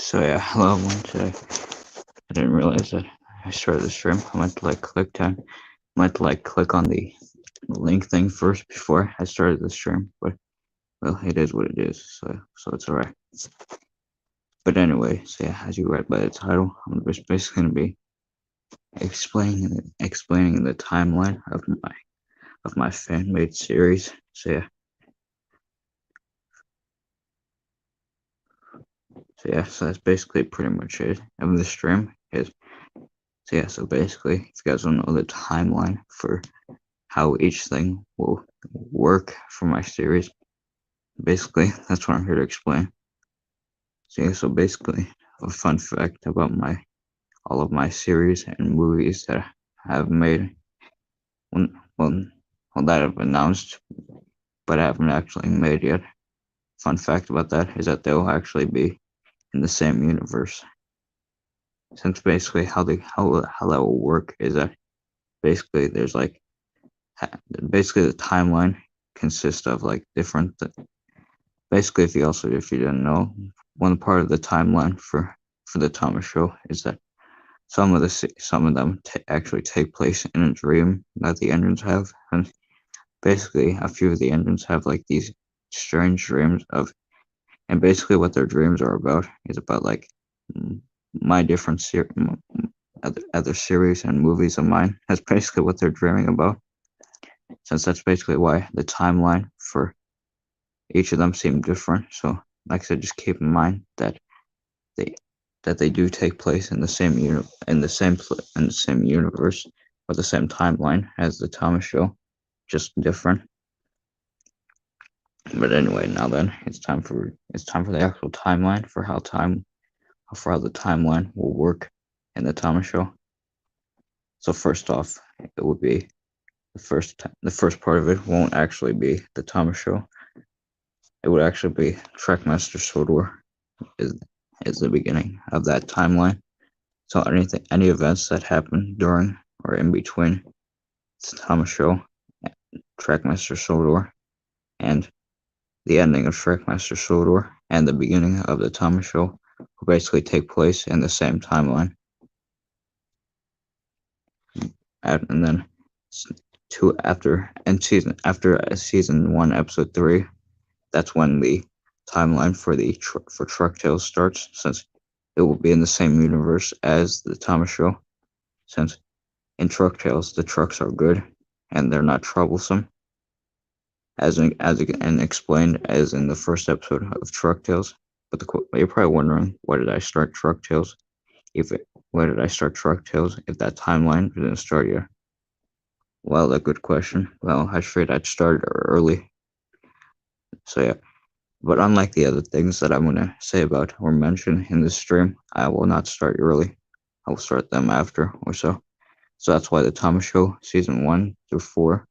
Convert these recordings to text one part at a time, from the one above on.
So yeah, hello everyone. Today I didn't realize that I started the stream. I meant to click on the link thing first before I started the stream, but well, it is what it is. So it's alright. But anyway, so yeah, as you read by the title, I'm just basically gonna be explaining the timeline of my fan made series. So that's basically pretty much it. And the stream is so basically, if you guys don't know the timeline for how each thing will work for my series. Basically, that's what I'm here to explain. So basically, a fun fact about my all of my series and movies that I have made, well, well, that I've announced, but I haven't actually made yet. Fun fact about that is that they'll actually be in the same universe. Since basically how that will work is that basically there's like basically the timeline consists of like different. Basically, if you didn't know, one part of the timeline for the Thomas Show is that some of them actually take place in a dream that the engines have, and basically a few of the engines have like these strange dreams of, and basically what their dreams are about is about like my different other series and movies of mine. That's basically what they're dreaming about, since that's basically why the timeline for each of them seem different. So, like I said, just keep in mind they they do take place in the same in the same universe or the same timeline as the Thomas Show, just different. But anyway, now then, it's time for the actual timeline for how the timeline will work in the Thomas Show. So first off, it would be the first part of it won't actually be the Thomas Show. It would actually be Trackmaster Sodor is is the beginning of that timeline. So any events that happen during or in between the Thomas Show, Trackmaster Sodor, and the ending of Trackmaster Sodor and the beginning of the Thomas Show will basically take place in the same timeline. And then two after season 1 episode 3, that's when the timeline for Truck Tales starts, since it will be in the same universe as the Thomas Show. Since in Truck Tales the trucks are good and they're not troublesome, as and explained as in the first episode of Truck Tales. But you're probably wondering, why did I start Truck Tales? Why did I start Truck Tales if that timeline didn't start yet? Well, a good question. Well, I figured I'd start early. So yeah, but unlike the other things that I'm gonna say about or mention in this stream, I will not start early. I will start them after or so. So that's why the Thomas Show season 1 through 4,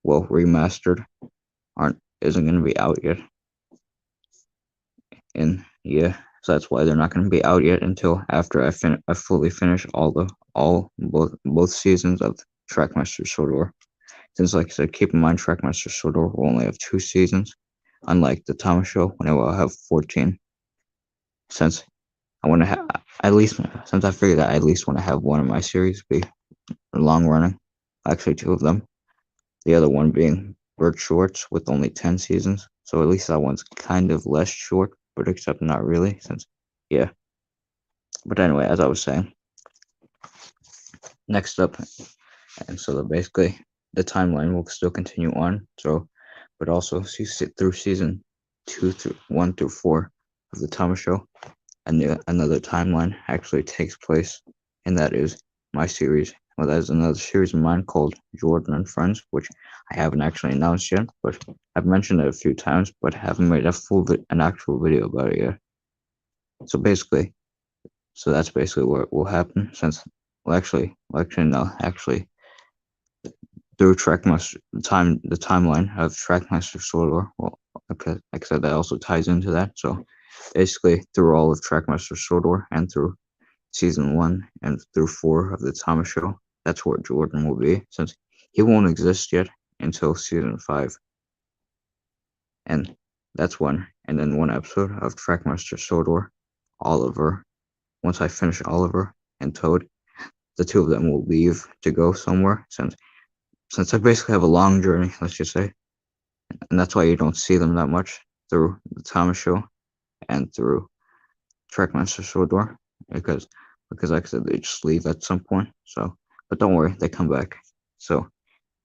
well, remastered, isn't gonna be out yet. And yeah, so that's why they're not going to be out yet until after I fully finish both seasons of Trackmaster Sodor. Since, like I said, keep in mind Trackmaster Sodor will only have 2 seasons, unlike the Thomas Show when it will have 14. Since I want to have at least since I figured that I at least want to have one of my series be long running, actually 2 of them. The other one being Bert Shorts with only 10 seasons, so at least that one's kind of less short, but except not really, since, yeah. But anyway, as I was saying, next up, and so that basically the timeline will still continue on, so, but also through season 1 through 4 of the Thomas Show, and another timeline actually takes place, and that is my series. Well, that is another series of mine called Jordan and Friends, which I haven't actually announced yet, but I've mentioned it a few times, but haven't made an actual video about it yet. So basically, that's basically what will happen. Since, actually, through the timeline of Trackmaster Sodor. Well, like I said, that also ties into that. So basically, through all of Trackmaster Sodor and through season 1 and through 4 of the Thomas Show, that's where Jordan will be, since he won't exist yet until season 5. And that's one. And then one episode of Trackmaster Sodor Oliver, once I finish Oliver and Toad, the two of them will leave to go somewhere since I basically have a long journey, let's just say, and that's why you don't see them that much through the Thomas Show and through Trackmaster Sodor because like I said they just leave at some point. So, but don't worry, they come back. So,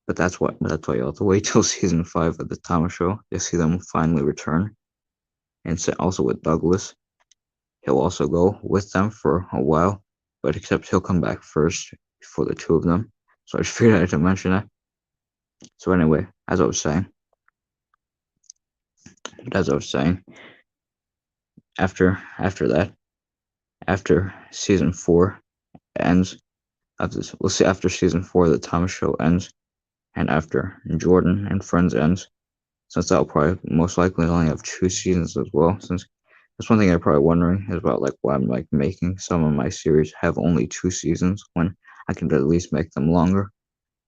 but that's why you have to wait till season 5 of the Thomas Show to see them finally return. And so also with Douglas, he'll also go with them for a while, but except he'll come back first for the two of them. So I just figured I had to mention that. So anyway, as I was saying, after that, after season 4 ends, we'll see after season 4 the Thomas Show ends, and after Jordan and Friends ends, since that'll probably most likely only have 2 seasons as well. Since that's one thing I'm probably wondering is about like why I'm like making some of my series have only 2 seasons when I can at least make them longer.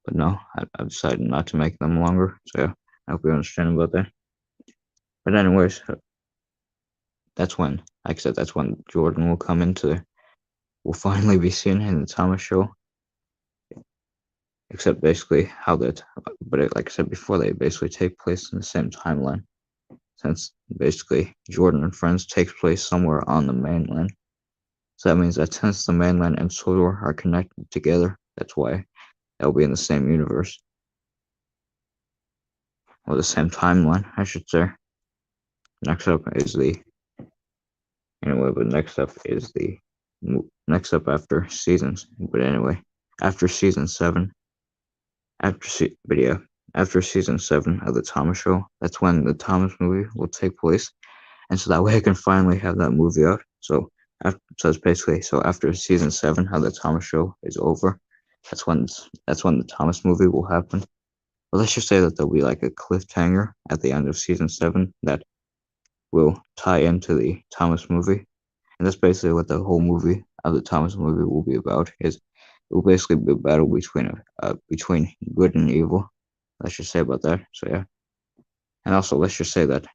But no, I've decided not to make them longer. So yeah, I hope you understand about that. But anyways, that's when, like I said, that's when Jordan will come into, will finally be seen in the Thomas Show. Except basically how that, but like I said before, they basically take place in the same timeline. Since basically Jordan and Friends takes place somewhere on the mainland. So that means that since the mainland and Sodor are connected together, that's why they'll be in the same universe. Or the same timeline, I should say. Next up is the Anyway, but next up after seasons. But anyway, after season 7, after season 7 of the Thomas Show, that's when the Thomas movie will take place, and so that way I can finally have that movie out. So it's basically after season 7 of the Thomas Show is over, that's when the Thomas movie will happen. But let's just say that there'll be like a cliffhanger at the end of season 7 that will tie into the Thomas movie. And that's basically what the whole movie of the Thomas movie will be about. Is it will basically be a battle between good and evil. Let's just say about that. So yeah, and also let's just say that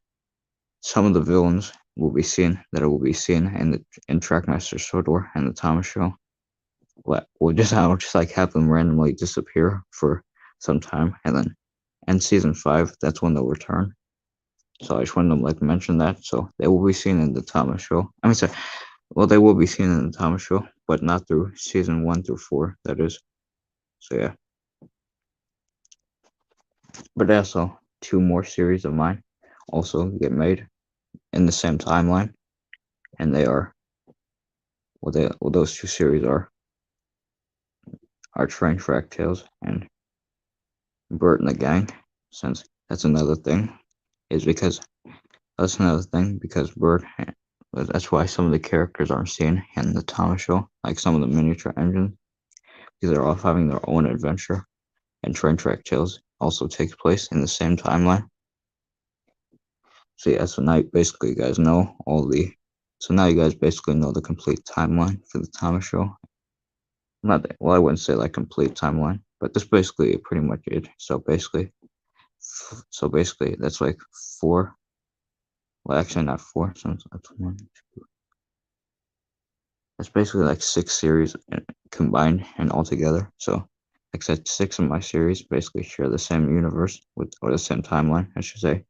some of the villains will be seen in Trackmaster Sodor and the Thomas Show. Will just like have them randomly disappear for some time, and then in season 5, that's when they'll return. So I just wanted to like mention that. So they will be seen in the Thomas Show. I mean, sorry, well, they will be seen in the Thomas Show, but not through season 1 through 4. That is. So yeah, but also 2 more series of mine also get made in the same timeline, and they are those 2 series are Train Track Tales and Bert and the Gang. Since that's another thing because Bert. That's why some of the characters aren't seen in the Thomas Show, like some of the miniature engines, because they're all having their own adventure. And Train Track Tales also takes place in the same timeline. So yeah, so now basically you guys know so now you guys basically know the complete timeline for the Thomas Show. Not that, well, I wouldn't say like complete timeline, but that's basically pretty much it. So basically that's like 4. Well, actually not 4. So that's 1, 2. That's basically like 6 series combined and all together. So, like I said, 6 of my series basically share the same universe or the same timeline, I should say,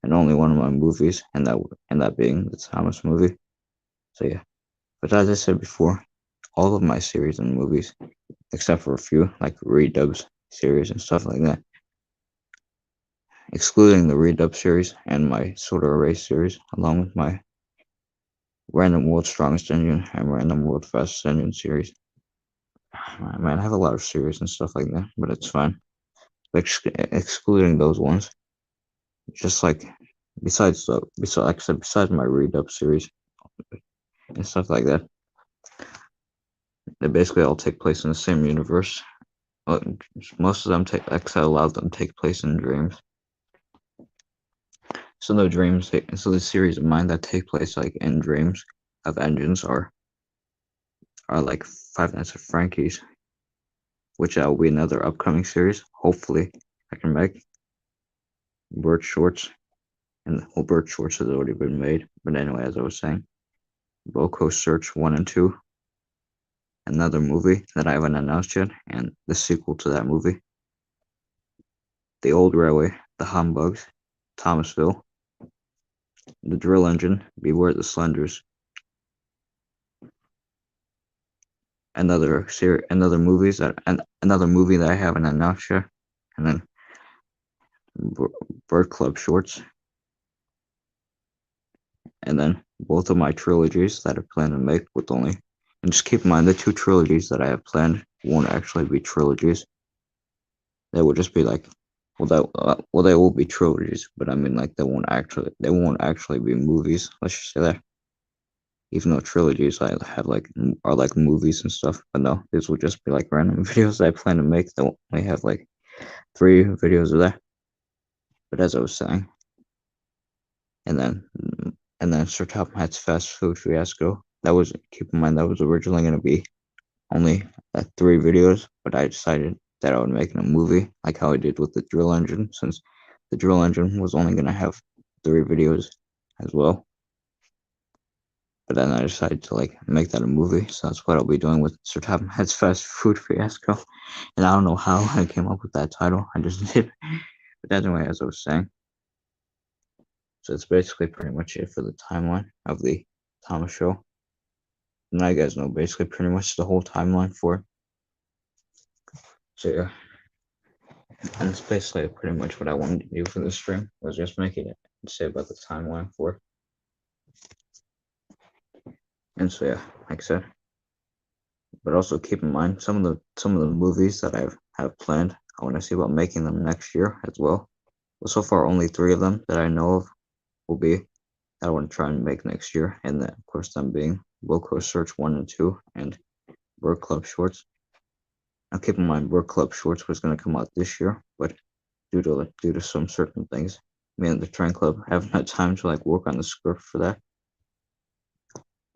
and only one of my movies, and that being the Thomas movie. So yeah, but as I said before, all of my series and movies, except for a few like redubs series and stuff like that, excluding the redub series and my Sort of Race series, along with my Random World Strongest Engine and Random World Fastest Engine series. Man, I have a lot of series and stuff like that, but it's fine. Excluding those ones, just like besides like I said, besides my redub series and stuff like that, they basically all take place in the same universe. Well, most of them like a lot of them take place in dreams. So the series of mine that take place like in dreams of engines are like Five Nights at Frankie's, which will be another upcoming series. Hopefully, I can make Bert Shorts, and Bert Shorts has already been made. But anyway, as I was saying, Boko Search 1 and 2, another movie that I haven't announced yet, and the sequel to that movie, The Old Railway, The Humbugs, Thomasville, The Drill Engine, Beware the Slenders, another movie that I haven't announced yet, and then Bird Club shorts, and then both of my trilogies that I plan to make with only. And just keep in mind the two trilogies that I have planned won't actually be trilogies. They will just be like, they will be trilogies, but I mean like they won't actually be movies. Let's just say that. Even though trilogies I have are like movies and stuff, but no, these will just be like random videos that I plan to make. They only have like 3 videos of that. But as I was saying, and then Sir Top Hat's fast food fiasco. That was keep in mind that was originally going to be only 3 videos, but I decided that I would make it a movie, like how I did with the drill engine, since the drill engine was only going to have 3 videos as well. But then I decided to like make that a movie, so that's what I'll be doing with Sir Top Hat's fast food fiasco. And I don't know how I came up with that title. I just did. But anyway, as I was saying, so it's basically pretty much it for the timeline of the Thomas show. Now you guys know basically pretty much the whole timeline for it. So yeah, and it's basically pretty much what I wanted to do for this stream, was just making it and say about the timeline for it. And so yeah, like I said, but also keep in mind some of the movies that have planned. I want to see about making them next year as well. But so far, only 3 of them that I know of will be that I want to try and make next year, and then of course them being Wilco Search 1 and 2 and Work Club Shorts. Now keep in mind, Work Club Shorts was going to come out this year, but due to some certain things, me and the Train Club haven't had time to like work on the script for that.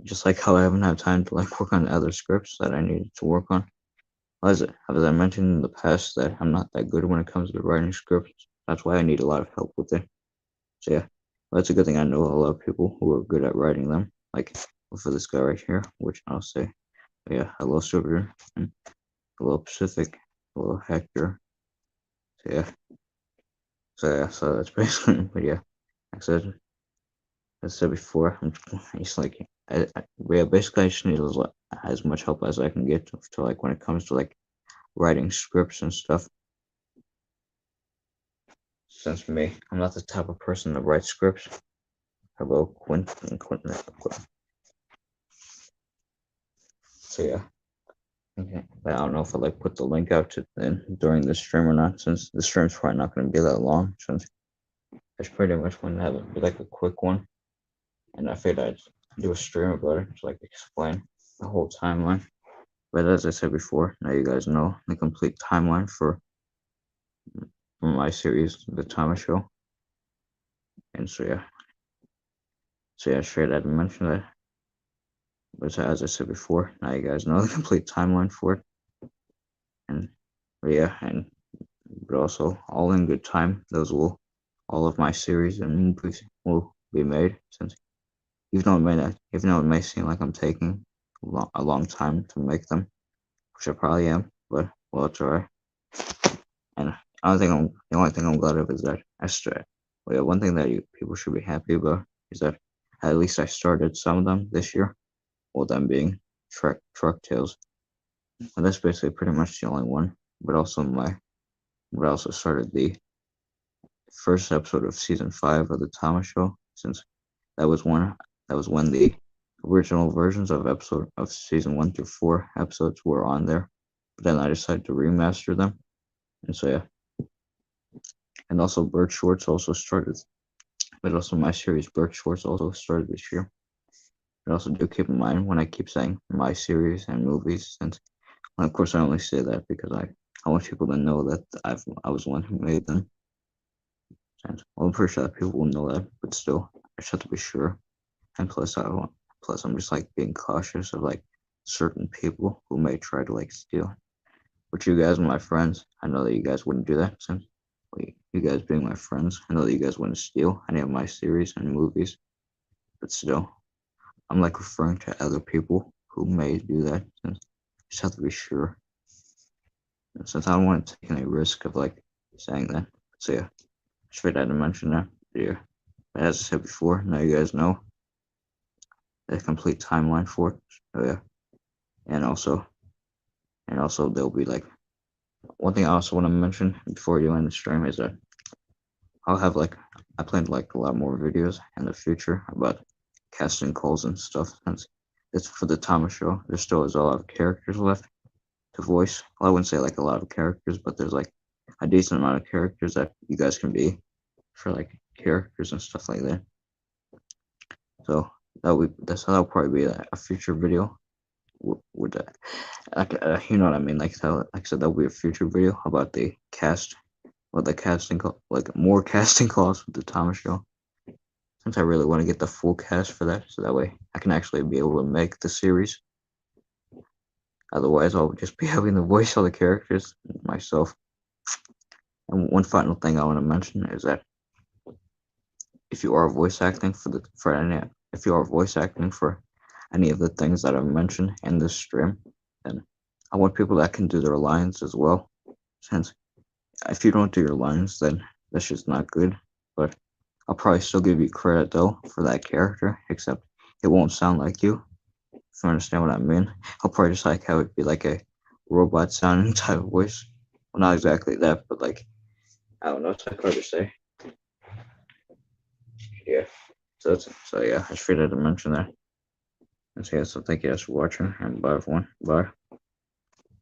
Just like how I haven't had time to like work on other scripts that I needed to work on. As I mentioned in the past, that I'm not that good when it comes to writing scripts. That's why I need a lot of help with it. So yeah, well, that's a good thing. I know a lot of people who are good at writing them. Like for this guy right here, which I'll say, yeah, hello Silver, hello Pacific, hello Hector. So that's basically. But yeah, like I said before, I'm just like, yeah, basically I just need as much help as I can get to like when it comes to like writing scripts and stuff. Since for me, I'm not the type of person to write scripts. Hello, Quentin. So yeah, okay. But I don't know if I like put the link out to during the stream or not, since the stream's probably not going to be that long. Since I just pretty much want to have it be like a quick one, and I figured I'd do a stream about it to like explain the whole timeline. But as I said before, now you guys know the complete timeline for my series, The Thomas Show. And so yeah, straight I didn't mention that. But as I said before, now you guys know the complete timeline for it. And yeah, but also all in good time, all of my series and movies will be made. Since even though it may seem like I'm taking a long time to make them, which I probably am, but well, it's alright. And the only thing I'm glad of is that I started. Well, yeah, one thing that people should be happy about is that at least I started some of them this year, all them being truck tales. And that's basically pretty much the only one. But I also started the first episode of season 5 of the Thomas Show, since that was when the original versions of season 1 through 4 episodes were on there. But then I decided to remaster them, and so yeah. And also Bert Shorts also started, but also my series Bert Shorts also started this year. But also do keep in mind when I keep saying my series and movies, since of course I only say that because I want people to know that I was the one who made them. And well, I'm pretty sure that people will know that, but still, I just have to be sure. And plus, I'm just like being cautious of like certain people who may try to like steal. But you guys are my friends. I know that you guys wouldn't do that. Since you guys being my friends, I know that you guys wouldn't steal any of my series and movies. But still, I'm like referring to other people who may do that. Since just have to be sure. And since I don't want to take any risk of like saying that. So yeah, just figured I'd mention that. Yeah. As I said before, now you guys know the complete timeline for it. So yeah. And also there'll be like one thing I also want to mention before you end the stream is that I'll have like I planned like a lot more videos in the future about casting calls and stuff since it's for the Thomas show. There still is a lot of characters left to voice. Well, I wouldn't say like a lot of characters, but there's like a decent amount of characters that you guys can be for like characters and stuff like that. So that'll probably be a future video with that. Like, you know what I mean? Like I said, that'll be a future video about the cast, what the casting call, like more casting calls with the Thomas show. Since I really want to get the full cast for that, so that way I can actually be able to make the series. Otherwise, I'll just be having to voice all the characters myself. And one final thing I want to mention is that if you are voice acting if you are voice acting for any of the things that I've mentioned in this stream, then I want people that can do their lines as well. Since if you don't do your lines, then that's just not good. But I'll probably still give you credit though for that character, except it won't sound like you. If you understand what I mean, I'll probably just like have it be like a robot sounding type of voice. Well, not exactly that, but like I don't know. It's like hard to say. Yeah. So yeah, I just figured to mention that. And so yeah, so thank you guys for watching, and bye everyone. Bye.